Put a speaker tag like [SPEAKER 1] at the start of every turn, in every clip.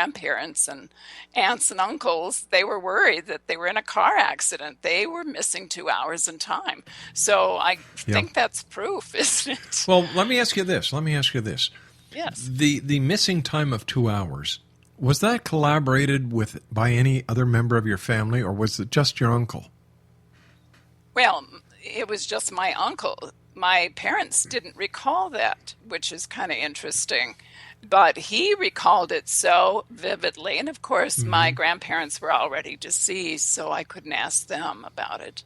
[SPEAKER 1] grandparents and aunts and uncles, they were worried that they were in a car accident. They were missing 2 hours in time. So I
[SPEAKER 2] Yeah.
[SPEAKER 1] think that's proof, isn't it?
[SPEAKER 2] Well, let me ask you this.
[SPEAKER 1] Yes.
[SPEAKER 2] The missing time of 2 hours, was that collaborated with by any other member of your family, or was it just your uncle?
[SPEAKER 1] Well, it was just my uncle. My parents didn't recall that, which is kind of interesting. But he recalled it so vividly. And of course, my
[SPEAKER 2] Hmm.
[SPEAKER 1] grandparents were already deceased, so I couldn't ask them about it.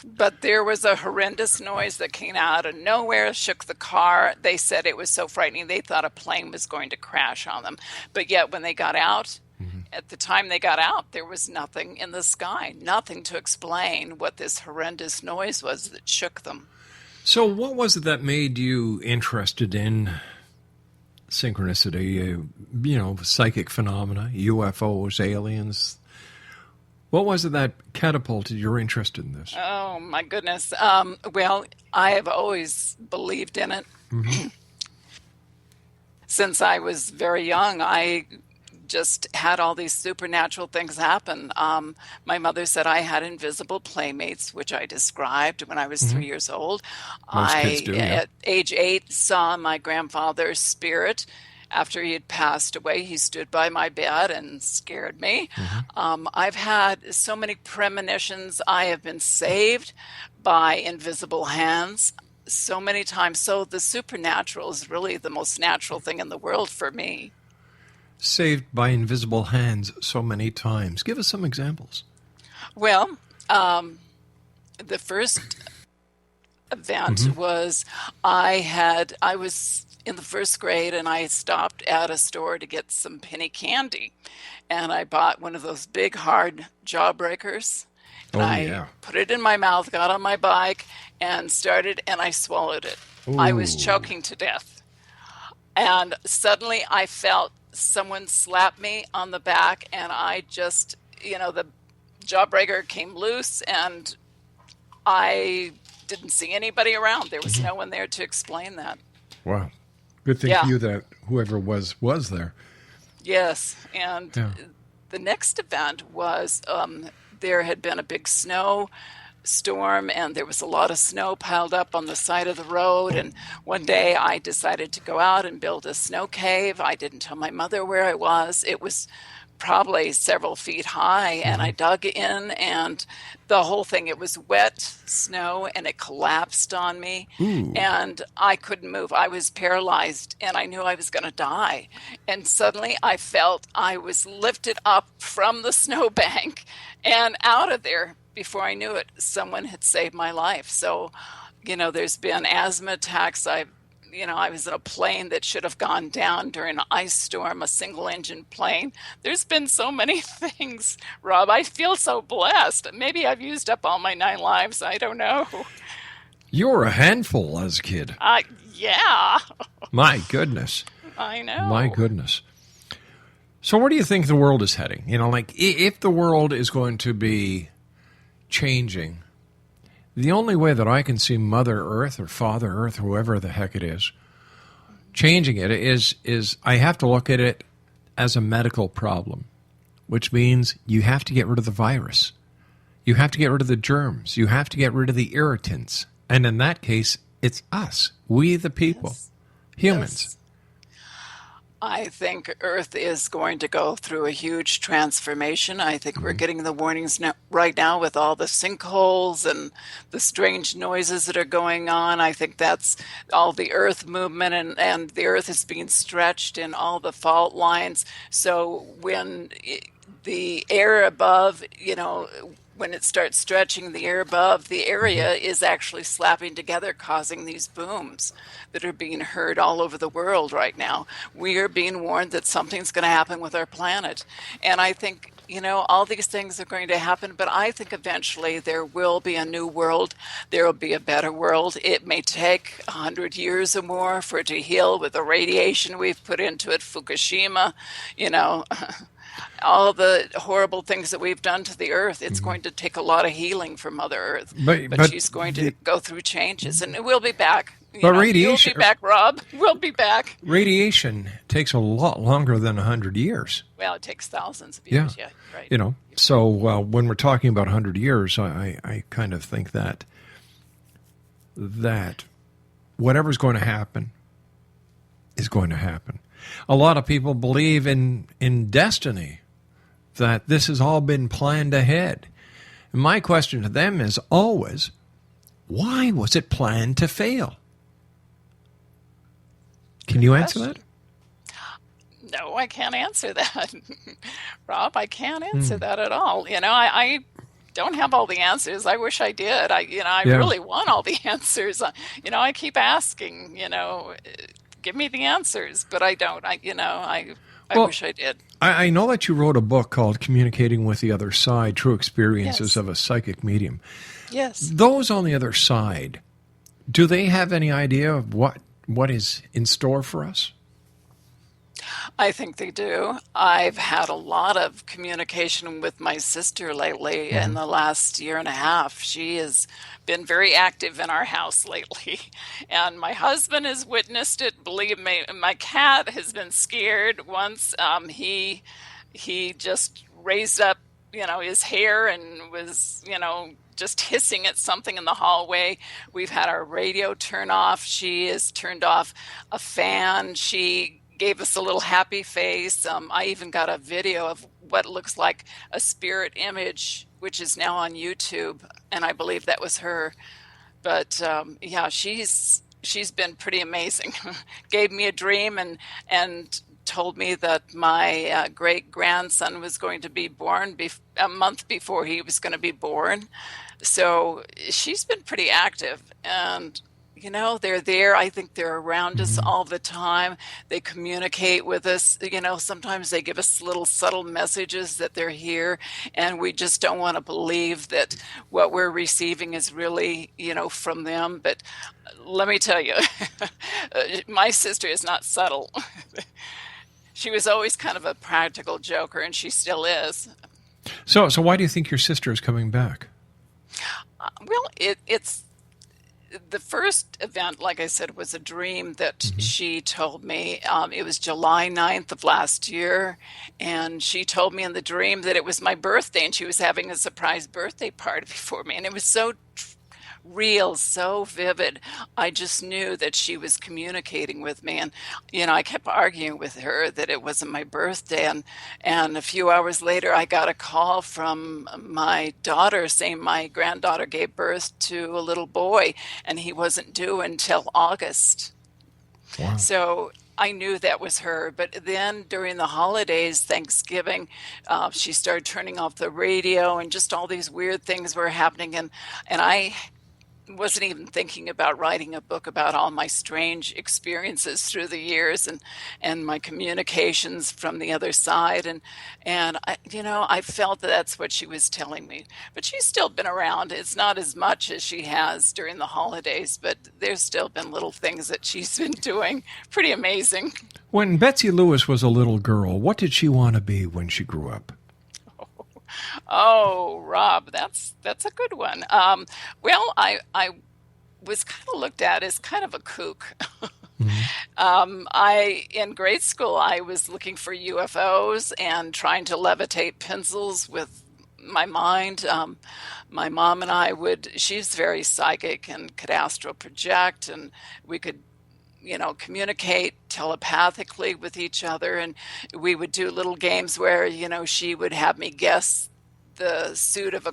[SPEAKER 1] But there was a horrendous noise that came out of nowhere, shook the car. They said it was so frightening. They thought a plane was going to crash on them. But yet, when they got out, at the time they got out, there was nothing in the sky, nothing to explain what this horrendous noise was that shook them.
[SPEAKER 2] So, what was it that made you interested in synchronicity, psychic phenomena, UFOs, aliens? What was it that catapulted your interest in this?
[SPEAKER 1] Oh, my goodness. Well, I have always believed in it.
[SPEAKER 2] Hmm.
[SPEAKER 1] Since I was very young, I just had all these supernatural things happen. My mother said I had invisible playmates, which I described when I was
[SPEAKER 2] Hmm.
[SPEAKER 1] 3 years old.
[SPEAKER 2] Most kids
[SPEAKER 1] I,
[SPEAKER 2] do, yeah.
[SPEAKER 1] at age 8, saw my grandfather's spirit. After he had passed away, he stood by my bed and scared me.
[SPEAKER 2] Hmm.
[SPEAKER 1] I've had so many premonitions. I have been saved by invisible hands so many times. So the supernatural is really the most natural thing in the world for me.
[SPEAKER 2] Saved by invisible hands so many times. Give us some examples.
[SPEAKER 1] Well, the first event
[SPEAKER 2] Hmm.
[SPEAKER 1] was I was in the first grade and I stopped at a store to get some penny candy. And I bought one of those big hard jawbreakers. And
[SPEAKER 2] Oh,
[SPEAKER 1] I
[SPEAKER 2] yeah.
[SPEAKER 1] put it in my mouth, got on my bike, and started, and I swallowed it. I was
[SPEAKER 2] Ooh.
[SPEAKER 1] choking to death. And suddenly I felt someone slap me on the back, and I just, the jawbreaker came loose, and I didn't see anybody around. There was
[SPEAKER 2] Hmm.
[SPEAKER 1] no one there to explain that.
[SPEAKER 2] Wow. Good thing for
[SPEAKER 1] Yeah,
[SPEAKER 2] you that whoever was there.
[SPEAKER 1] yes. And
[SPEAKER 2] Yeah.
[SPEAKER 1] the next event was there had been a big snow storm and there was a lot of snow piled up on the side of the road. And one day I decided to go out and build a snow cave. I didn't tell my mother where I was. It was probably several feet high, and I
[SPEAKER 2] Hmm.
[SPEAKER 1] dug in, and the whole thing, it was wet snow and it collapsed on me,
[SPEAKER 2] Ooh.
[SPEAKER 1] and I couldn't move. I was paralyzed and I knew I was going to die. And suddenly I felt I was lifted up from the snowbank and out of there. Before I knew it, someone had saved my life. So, there's been asthma attacks. I was in a plane that should have gone down during an ice storm, a single engine plane. There's been so many things, Rob. I feel so blessed. Maybe I've used up all my 9 lives. I don't know.
[SPEAKER 2] You were a handful as a kid.
[SPEAKER 1] Yeah,
[SPEAKER 2] My goodness.
[SPEAKER 1] I
[SPEAKER 2] My
[SPEAKER 1] know.
[SPEAKER 2] goodness. So where do you think the world is heading? If the world is going to be changing, the only way that I can see Mother Earth or Father Earth, whoever the heck it is, changing it is I have to look at it as a medical problem, which means you have to get rid of the virus. You have to get rid of the germs. You have to get rid of the irritants. And in that case, it's us, we the people,
[SPEAKER 1] Yes.
[SPEAKER 2] humans.
[SPEAKER 1] Yes. I think Earth is going to go through a huge transformation. I think we're
[SPEAKER 2] Mhm.
[SPEAKER 1] getting the warnings now, right now with all the sinkholes and the strange noises that are going on. I think that's all the Earth movement, and the Earth is being stretched in all the fault lines. So when the air above, when it starts stretching the air above, the
[SPEAKER 2] Mhm.
[SPEAKER 1] area is actually slapping together, causing these booms that are being heard all over the world right now. We are being warned that something's going to happen with our planet. And I think, all these things are going to happen, but I think eventually there will be a new world. There will be a better world. It may take 100 years or more for it to heal with the radiation we've put into it, Fukushima, you know. All the horrible things that we've done to the earth. It's
[SPEAKER 2] Mhm.
[SPEAKER 1] going to take a lot of healing for Mother Earth,
[SPEAKER 2] But
[SPEAKER 1] but
[SPEAKER 2] but
[SPEAKER 1] she's going to
[SPEAKER 2] the
[SPEAKER 1] go through changes, and we'll be back.
[SPEAKER 2] But
[SPEAKER 1] You'll be back, Rob. We'll be back.
[SPEAKER 2] radiation takes a lot longer than 100 years.
[SPEAKER 1] Well, it takes thousands of
[SPEAKER 2] Yeah.
[SPEAKER 1] years. Yeah, right.
[SPEAKER 2] So when we're talking about 100 years, I kind of think that whatever's going to happen is going to happen. A lot of people believe in destiny, that this has all been planned ahead. And my question to them is always, why was it planned to fail? Can you answer that?
[SPEAKER 1] No, I can't answer that. Rob, I can't answer that at all. I don't have all the answers. I wish I did. I
[SPEAKER 2] Yeah.
[SPEAKER 1] really want all the answers. I keep asking, give me the answers, but I don't. I
[SPEAKER 2] Well,
[SPEAKER 1] wish I did.
[SPEAKER 2] I know that you wrote a book called Communicating with the Other Side, True Experiences
[SPEAKER 1] Yes.
[SPEAKER 2] of a Psychic Medium.
[SPEAKER 1] Yes.
[SPEAKER 2] Those on the other side, do they have any idea of what is in store for us?
[SPEAKER 1] I think they do. I've had a lot of communication with my sister lately in the last year and a half. She has been very active in our house lately. And my husband has witnessed it. Believe me, my cat has been scared once. He just raised up, his hair and was, just hissing at something in the hallway. We've had our radio turn off. She has turned off a fan. She gave us a little happy face. I even got a video of what looks like a spirit image, which is now on YouTube, and I believe that was her. But yeah, she's been pretty amazing. Gave me a dream and told me that my great grandson was going to be born a month before he was going to be born. So she's been pretty active, and they're there. I think they're around us all the time. They communicate with us. Sometimes they give us little subtle messages that they're here, and we just don't want to believe that what we're receiving is really, from them. But let me tell you, my sister is not subtle. She was always kind of a practical joker, and she still is.
[SPEAKER 2] So why do you think your sister is coming back?
[SPEAKER 1] Well, it's the first event, like I said, was a dream that she told me. It was July 9th of last year, and she told me in the dream that it was my birthday, and she was having a surprise birthday party for me, and it was so real, so vivid. I just knew that she was communicating with me, and I kept arguing with her that it wasn't my birthday, and a few hours later I got a call from my daughter saying my granddaughter gave birth to a little boy, and he wasn't due until August.
[SPEAKER 2] Wow.
[SPEAKER 1] So I knew that was her. But then during the holidays, Thanksgiving, she started turning off the radio, and just all these weird things were happening, and I wasn't even thinking about writing a book about all my strange experiences through the years, and my communications from the other side, and I felt that that's what she was telling me. But she's still been around. It's not as much as she has during the holidays, but there's still been little things that she's been doing. Pretty amazing.
[SPEAKER 2] When Betsey Lewis was a little girl, what did she want to be when she grew up?
[SPEAKER 1] Oh, Rob, that's a good one. Well, I was kind of looked at as kind of a kook. I in grade school I was looking for UFOs and trying to levitate pencils with my mind. My mom and I she's very psychic and could astral project, and we could communicate telepathically with each other, and we would do little games where she would have me guess the suit of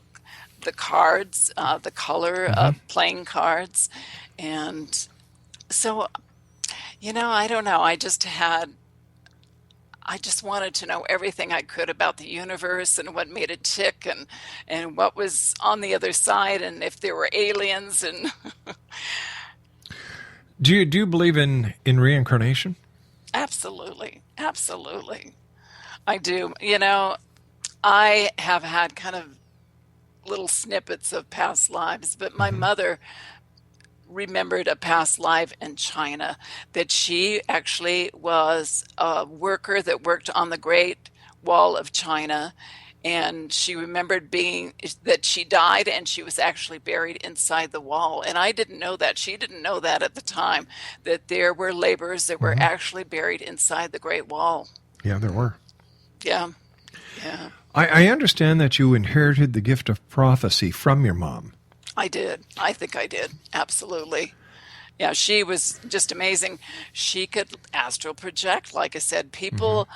[SPEAKER 1] the cards, the color of playing cards. And so I don't know, I just wanted to know everything I could about the universe and what made it tick, and what was on the other side, and if there were aliens. And
[SPEAKER 2] Do you believe in reincarnation?
[SPEAKER 1] Absolutely. Absolutely. I do. I have had kind of little snippets of past lives, but my mother remembered a past life in China, that she actually was a worker that worked on the Great Wall of China, and she remembered that she died and she was actually buried inside the wall. And I didn't know that. She didn't know that at the time, that there were laborers that were actually buried inside the Great Wall.
[SPEAKER 2] Yeah, there were.
[SPEAKER 1] Yeah. Yeah.
[SPEAKER 2] I understand that you inherited the gift of prophecy from your mom.
[SPEAKER 1] I did. I think I did. Absolutely. Yeah, she was just amazing. She could astral project. Like I said, people,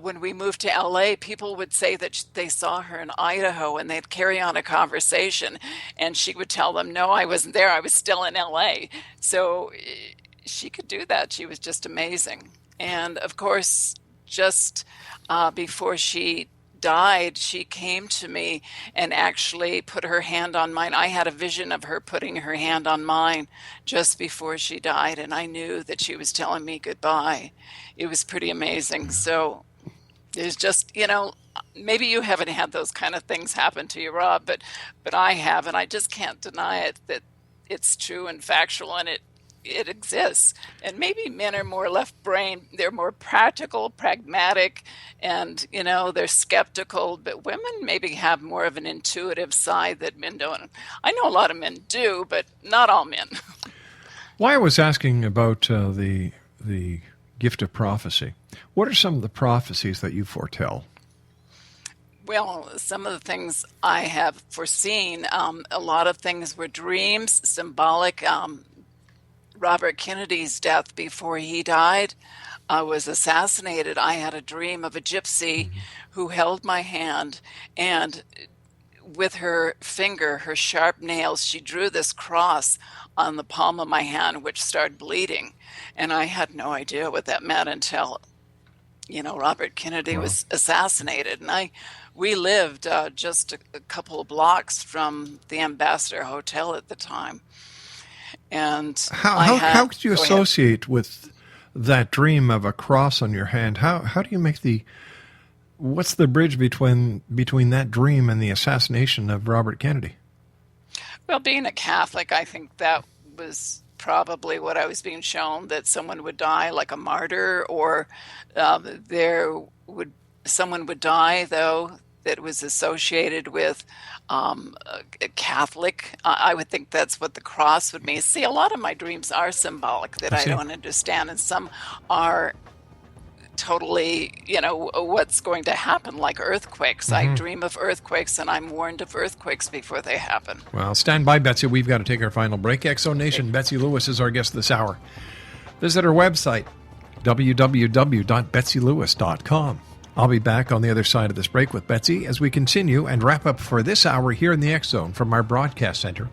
[SPEAKER 1] when we moved to LA, people would say that they saw her in Idaho and they'd carry on a conversation. And she would tell them, no, I wasn't there. I was still in LA. So she could do that. She was just amazing. And of course, just before she died, she came to me and actually put her hand on mine. I had a vision of her putting her hand on mine just before she died, and I knew that she was telling me goodbye. It was pretty amazing. So there's just, maybe you haven't had those kind of things happen to you, Rob, but I have, and I just can't deny it, that it's true and factual, and it exists. And maybe men are more left brain. They're more practical, pragmatic, and, they're skeptical. But women maybe have more of an intuitive side that men don't. I know a lot of men do, but not all men.
[SPEAKER 2] Why I was asking about the gift of prophecy. What are some of the prophecies that you foretell?
[SPEAKER 1] Well, some of the things I have foreseen, a lot of things were dreams, symbolic. Robert Kennedy's death before he died was assassinated. I had a dream of a gypsy who held my hand, and with her finger, her sharp nails, she drew this cross on the palm of my hand, which started bleeding. And I had no idea what that meant until, Robert Kennedy was assassinated. And we lived just a couple of blocks from the Ambassador Hotel at the time. And
[SPEAKER 2] how could you associate with that dream of a cross on your hand? How do you make what's the bridge between that dream and the assassination of Robert Kennedy?
[SPEAKER 1] Well, being a Catholic, I think that was probably what I was being shown, that someone would die like a martyr, or someone would die, though, that was associated with a Catholic. I would think that's what the cross would mean. See, a lot of my dreams are symbolic that I don't understand, and some are totally, what's going to happen, like earthquakes. I dream of earthquakes, and I'm warned of earthquakes before they happen.
[SPEAKER 2] Well, stand by, Betsy. We've got to take our final break. Exo Nation, Betsey Lewis is our guest this hour. Visit our website, www.betseylewis.com. I'll be back on the other side of this break with Betsy as we continue and wrap up for this hour here in the X Zone from our broadcast center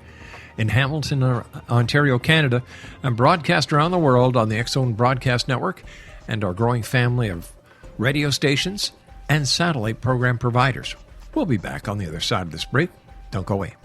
[SPEAKER 2] in Hamilton, Ontario, Canada, and broadcast around the world on the X Zone Broadcast Network and our growing family of radio stations and satellite program providers. We'll be back on the other side of this break. Don't go away.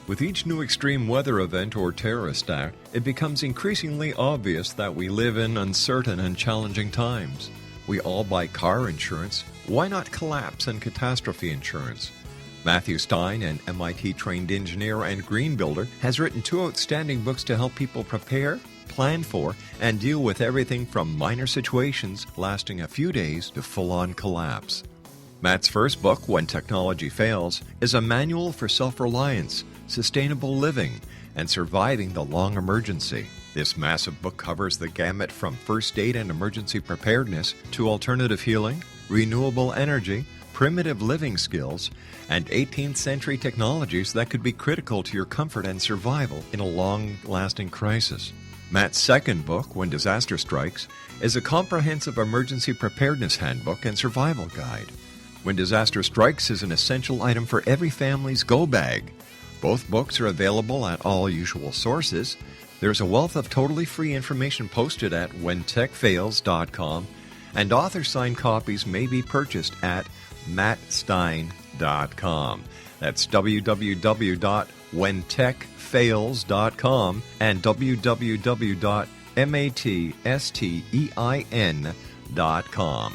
[SPEAKER 2] With each new extreme weather event or terrorist act, it becomes increasingly obvious that we live in uncertain and challenging times. We all buy car insurance. Why not collapse and catastrophe insurance? Matthew Stein, an MIT-trained engineer and green builder, has written 2 outstanding books to help people prepare, plan for, and deal with everything from minor situations lasting a few days to full-on collapse. Matt's first book, When Technology Fails, is a manual for self-reliance, sustainable living, and surviving the long emergency. This massive book covers the gamut from first aid and emergency preparedness to alternative healing, renewable energy, primitive living skills, and 18th century technologies that could be critical to your comfort and survival in a long-lasting crisis. Matt's second book, When Disaster Strikes, is a comprehensive emergency preparedness handbook and survival guide. When Disaster Strikes is an essential item for every family's go bag. Both books are available at all usual sources. There's a wealth of totally free information posted at whentechfails.com, and author-signed copies may be purchased at mattstein.com. That's www.whentechfails.com and www.matstein.com.